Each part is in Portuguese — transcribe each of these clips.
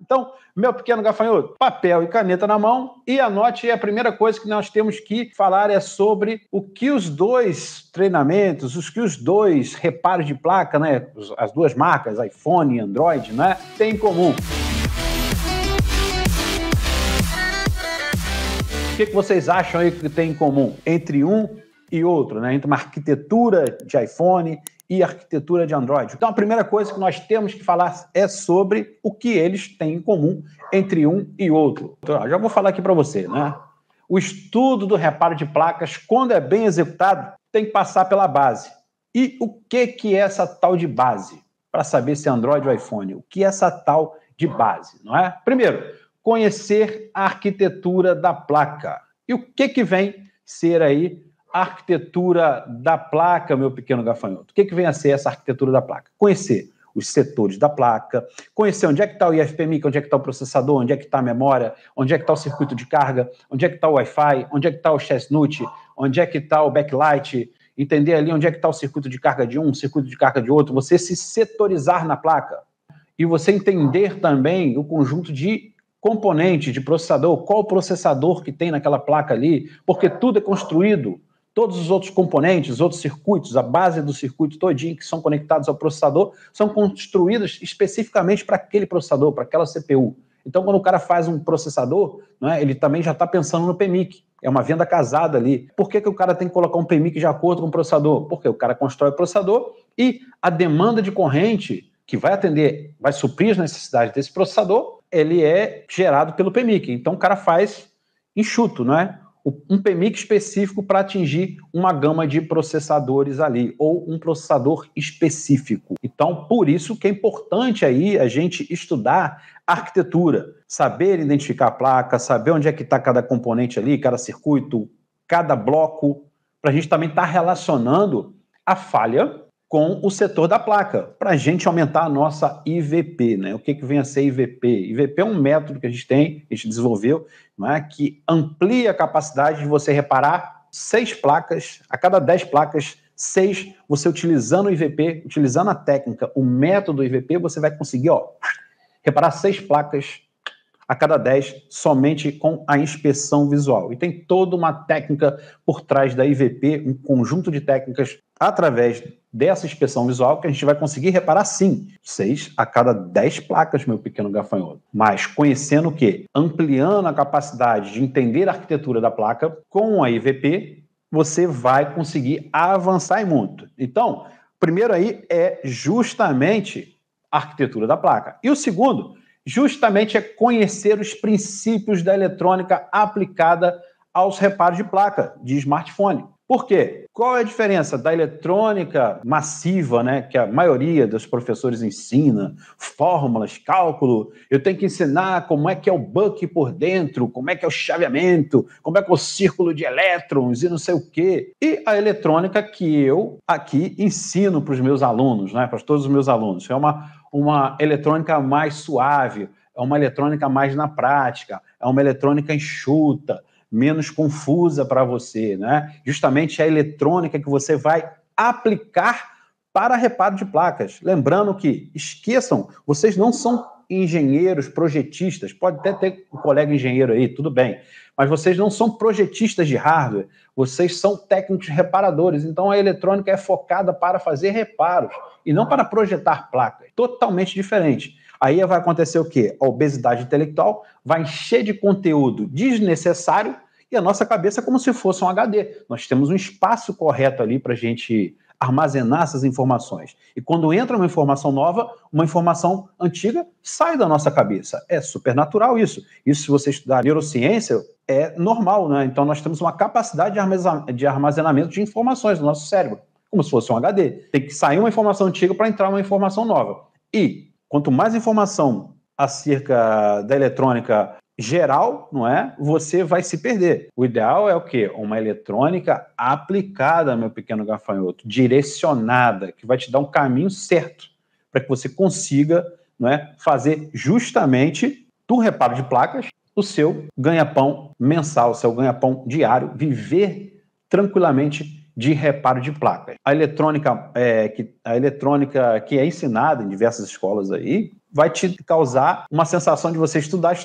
Então, meu pequeno gafanhoto, papel e caneta na mão e anote. A primeira coisa que nós temos que falar é sobre o que os dois treinamentos, os que os dois reparos de placa, né, as duas marcas, iPhone e Android, né, têm em comum. O que vocês acham aí que tem em comum entre um e outro, né? Entre uma arquitetura de iPhone e arquitetura de Android. Então, a primeira coisa que nós temos que falar é sobre o que eles têm em comum entre um e outro. Então, já vou falar aqui para você, né? O estudo do reparo de placas, quando é bem executado, tem que passar pela base. E o que é essa tal de base? Para saber se é Android ou iPhone. O que é essa tal de base, não é? Primeiro, conhecer a arquitetura da placa. E o que vem ser aí a arquitetura da placa, meu pequeno gafanhoto? O que vem a ser essa arquitetura da placa? Conhecer os setores da placa, conhecer onde é que está o IFPMIC, onde é que está o processador, onde é que está a memória, onde é que está o circuito de carga, onde é que está o Wi-Fi, onde é que está o chestnut, onde é que está o backlight, entender ali onde é que está o circuito de carga de um, circuito de carga de outro, você se setorizar na placa e você entender também o conjunto de componentes de processador, qual o processador que tem naquela placa ali, porque tudo é construído, todos os outros componentes, os outros circuitos, a base do circuito todinho que são conectados ao processador, são construídos especificamente para aquele processador, para aquela CPU. Então, quando o cara faz um processador, né, ele também já está pensando no PMIC, é uma venda casada ali. Por que o cara tem que colocar um PMIC de acordo com o processador? Porque o cara constrói o processador e a demanda de corrente que vai atender, vai suprir as necessidades desse processador, ele é gerado pelo PMIC. Então, o cara faz enxuto, né? Um PMIC específico para atingir uma gama de processadores ali, ou um processador específico. Então, por isso que é importante aí a gente estudar a arquitetura, saber identificar a placa, saber onde é que está cada componente ali, cada circuito, cada bloco, para a gente também estar relacionando a falha com o setor da placa, para a gente aumentar a nossa IVP, né? O que vem a ser IVP? IVP é um método que a gente desenvolveu, não é? Que amplia a capacidade de você reparar 6 placas, a cada 10 placas, 6, você utilizando o IVP, utilizando a técnica, o método IVP, você vai conseguir, reparar 6 placas a cada 10 somente com a inspeção visual. E tem toda uma técnica por trás da IVP, um conjunto de técnicas através dessa inspeção visual que a gente vai conseguir reparar sim 6 a cada 10 placas, meu pequeno gafanhoto. Mas conhecendo o quê? Ampliando a capacidade de entender a arquitetura da placa com a IVP, você vai conseguir avançar muito. Então, primeiro aí é justamente a arquitetura da placa. E o segundo, justamente é conhecer os princípios da eletrônica aplicada aos reparos de placa de smartphone. Por quê? Qual é a diferença da eletrônica massiva, né, que a maioria dos professores ensina, fórmulas, cálculo, eu tenho que ensinar como é que é o buck por dentro, como é que é o chaveamento, como é que é o círculo de elétrons e não sei o quê. E a eletrônica que eu aqui ensino para os meus alunos, né, para todos os meus alunos, é uma eletrônica mais suave, é uma eletrônica mais na prática, é uma eletrônica enxuta, menos confusa para você, né? Justamente a eletrônica que você vai aplicar para reparo de placas. Lembrando que, esqueçam, vocês não são engenheiros, projetistas, pode até ter um colega engenheiro aí, tudo bem, mas vocês não são projetistas de hardware, vocês são técnicos reparadores, então a eletrônica é focada para fazer reparos e não para projetar placas, totalmente diferente. Aí vai acontecer o quê? A obesidade intelectual vai encher de conteúdo desnecessário e a nossa cabeça é como se fosse um HD. Nós temos um espaço correto ali para a gente armazenar essas informações. E quando entra uma informação nova, uma informação antiga sai da nossa cabeça. É super natural isso. Isso, se você estudar neurociência, é normal, né? Então, nós temos uma capacidade de armazenamento de informações no nosso cérebro, como se fosse um HD. Tem que sair uma informação antiga para entrar uma informação nova. E quanto mais informação acerca da eletrônica geral, não é? Você vai se perder. O ideal é o quê? Uma eletrônica aplicada, meu pequeno gafanhoto, direcionada, que vai te dar um caminho certo para que você consiga, não é, fazer justamente do reparo de placas o seu ganha-pão mensal, o seu ganha-pão diário, viver tranquilamente de reparo de placas. A eletrônica que é ensinada em diversas escolas aí, vai te causar uma sensação de você estudar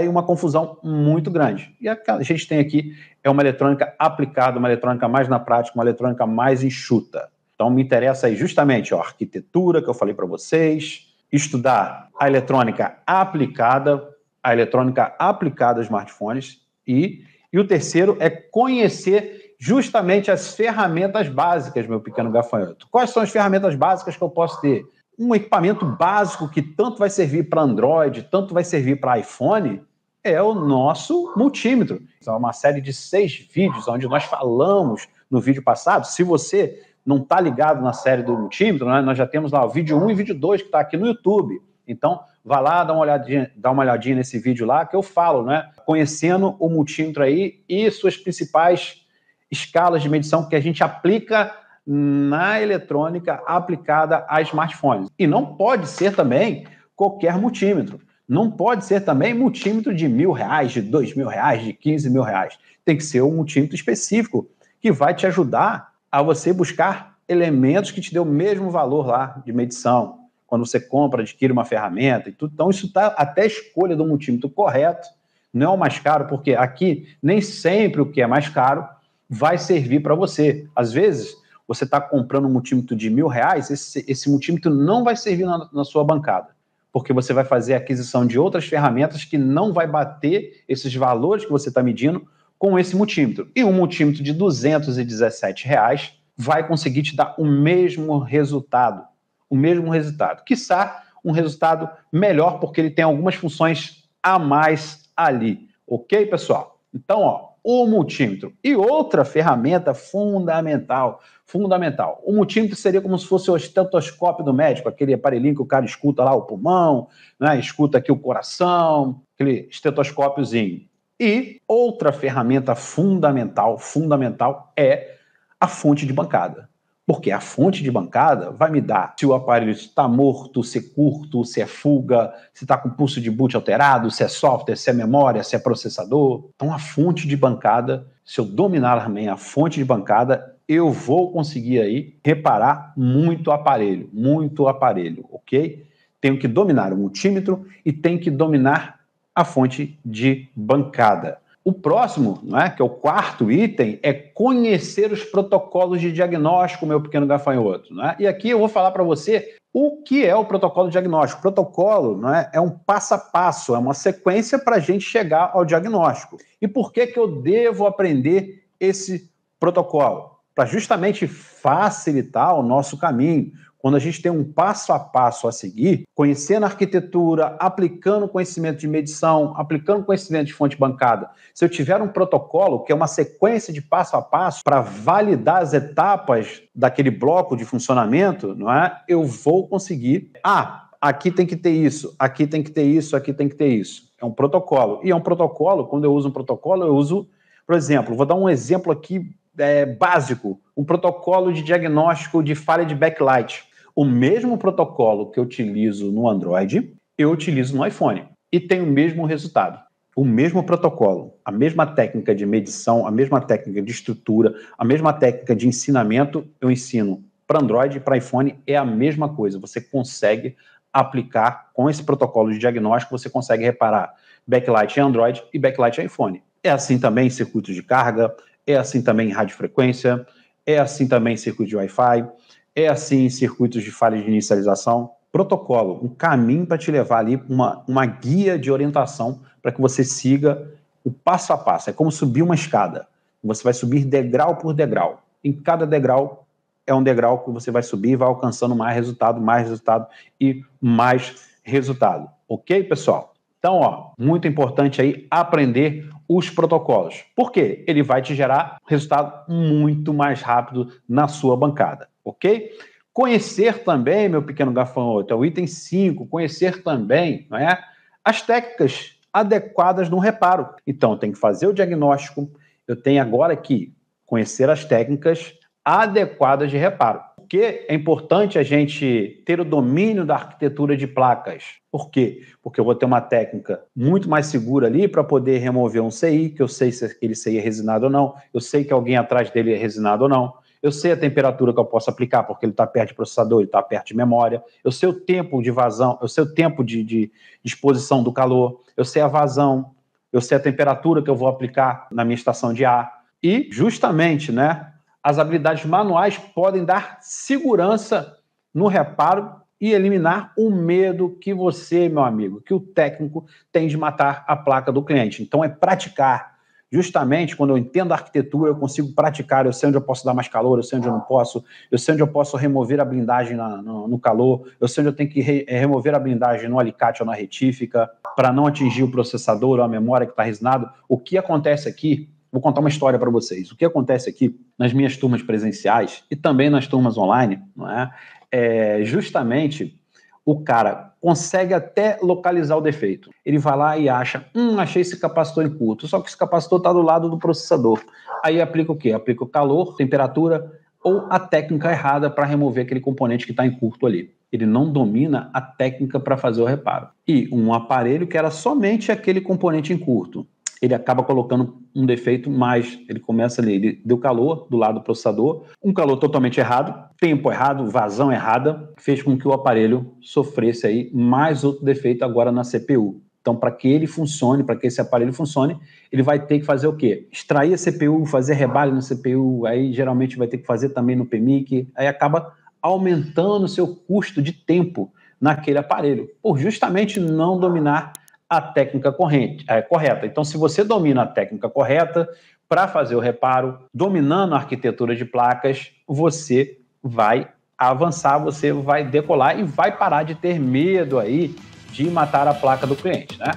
e uma confusão muito grande. E a gente tem aqui uma eletrônica aplicada, uma eletrônica mais na prática, uma eletrônica mais enxuta. Então, me interessa aí justamente a arquitetura que eu falei para vocês, estudar a eletrônica aplicada aos smartphones e o terceiro é conhecer justamente as ferramentas básicas, meu pequeno gafanhoto. Quais são as ferramentas básicas que eu posso ter? Um equipamento básico que tanto vai servir para Android, tanto vai servir para iPhone, é o nosso multímetro. É uma série de 6 vídeos onde nós falamos no vídeo passado. Se você não está ligado na série do multímetro, né, nós já temos lá o vídeo 1 e vídeo 2 que está aqui no YouTube. Então, vá lá, dá uma olhadinha nesse vídeo lá que eu falo, né? Conhecendo o multímetro aí e suas principais escalas de medição que a gente aplica na eletrônica aplicada a smartphones. E não pode ser também qualquer multímetro. Não pode ser também multímetro de R$1.000, de R$2.000, de R$15.000. Tem que ser um multímetro específico que vai te ajudar a você buscar elementos que te dê o mesmo valor lá de medição. Quando você compra, adquire uma ferramenta e tudo. Então, isso está até a escolha do multímetro correto. Não é o mais caro, porque aqui nem sempre o que é mais caro vai servir para você. Às vezes, você está comprando um multímetro de R$1.000, esse multímetro não vai servir na sua bancada, porque você vai fazer a aquisição de outras ferramentas que não vai bater esses valores que você está medindo com esse multímetro. E um multímetro de R$217 vai conseguir te dar o mesmo resultado. Quiçá um resultado melhor, porque ele tem algumas funções a mais ali. Ok, pessoal? Então, o multímetro. E outra ferramenta fundamental. O multímetro seria como se fosse o estetoscópio do médico, aquele aparelhinho que o cara escuta lá o pulmão, né? Escuta aqui o coração, aquele estetoscópiozinho. E outra ferramenta fundamental é a fonte de bancada. Porque a fonte de bancada vai me dar se o aparelho está morto, se é curto, se é fuga, se está com pulso de boot alterado, se é software, se é memória, se é processador. Então, a fonte de bancada, se eu dominar também a fonte de bancada, eu vou conseguir aí reparar muito aparelho, ok? Tenho que dominar o multímetro e tenho que dominar a fonte de bancada. O próximo, né, que é o quarto item, é conhecer os protocolos de diagnóstico, meu pequeno gafanhoto. Né? E aqui eu vou falar para você o que é o protocolo de diagnóstico. O protocolo, né, é um passo a passo, é uma sequência para a gente chegar ao diagnóstico. E por que eu devo aprender esse protocolo? Para justamente facilitar o nosso caminho. Quando a gente tem um passo a passo a seguir, conhecendo a arquitetura, aplicando conhecimento de medição, aplicando conhecimento de fonte bancada. Se eu tiver um protocolo, que é uma sequência de passo a passo para validar as etapas daquele bloco de funcionamento, não é? Eu vou conseguir. Aqui tem que ter isso, aqui tem que ter isso, aqui tem que ter isso. É um protocolo. E é um protocolo, quando eu uso um protocolo, eu uso, por exemplo, vou dar um exemplo aqui básico, um protocolo de diagnóstico de falha de backlight. O mesmo protocolo que eu utilizo no Android, eu utilizo no iPhone. E tem o mesmo resultado. O mesmo protocolo, a mesma técnica de medição, a mesma técnica de estrutura, a mesma técnica de ensinamento, eu ensino para Android e para iPhone, é a mesma coisa. Você consegue aplicar com esse protocolo de diagnóstico, você consegue reparar backlight em Android e backlight em iPhone. É assim também em circuitos de carga, é assim também em radiofrequência, é assim também em circuito de Wi-Fi, é assim em circuitos de falha de inicialização. Protocolo, um caminho para te levar ali, uma guia de orientação para que você siga o passo a passo. É como subir uma escada. Você vai subir degrau por degrau. Em cada degrau é um degrau que você vai subir e vai alcançando mais resultado e mais resultado. Ok, pessoal? Então, muito importante aí aprender os protocolos. Por quê? Ele vai te gerar resultado muito mais rápido na sua bancada, ok? Conhecer também, meu pequeno gafanhoto, é o item 5, conhecer também, não é? As técnicas adequadas no reparo. Então, eu tenho que fazer o diagnóstico, eu tenho agora que conhecer as técnicas adequadas de reparo. Por que é importante a gente ter o domínio da arquitetura de placas? Por quê? Porque eu vou ter uma técnica muito mais segura ali para poder remover um CI, que eu sei se aquele CI é resinado ou não, eu sei que alguém atrás dele é resinado ou não, eu sei a temperatura que eu posso aplicar, porque ele está perto de processador, ele está perto de memória, eu sei o tempo de vazão, eu sei o tempo de exposição do calor, eu sei a vazão, eu sei a temperatura que eu vou aplicar na minha estação de ar. E, justamente, né, as habilidades manuais podem dar segurança no reparo e eliminar o medo que você, meu amigo, que o técnico tem de matar a placa do cliente. Então, é praticar. Justamente, quando eu entendo a arquitetura, eu consigo praticar, eu sei onde eu posso dar mais calor, eu sei onde eu não posso, eu sei onde eu posso remover a blindagem no calor, eu sei onde eu tenho que remover a blindagem no alicate ou na retífica, para não atingir o processador ou a memória que está resinado. O que acontece aqui, vou contar uma história para vocês, o que acontece aqui nas minhas turmas presenciais e também nas turmas online, não é justamente o cara consegue até localizar o defeito. Ele vai lá e acha, achei esse capacitor em curto, só que esse capacitor está do lado do processador. Aí aplica o quê? Aplica o calor, temperatura ou a técnica errada para remover aquele componente que está em curto ali. Ele não domina a técnica para fazer o reparo. E um aparelho que era somente aquele componente em curto, ele acaba colocando um defeito, mas ele começa ali, ele deu calor do lado do processador, um calor totalmente errado, tempo errado, vazão errada, fez com que o aparelho sofresse aí mais outro defeito agora na CPU. Então, para que ele funcione, para que esse aparelho funcione, ele vai ter que fazer o quê? Extrair a CPU, fazer rebalho na CPU, aí geralmente vai ter que fazer também no PMIC, aí acaba aumentando o seu custo de tempo naquele aparelho, por justamente não dominar a técnica correta. Então, se você domina a técnica correta para fazer o reparo, dominando a arquitetura de placas, você vai avançar, você vai decolar e vai parar de ter medo aí de matar a placa do cliente, né?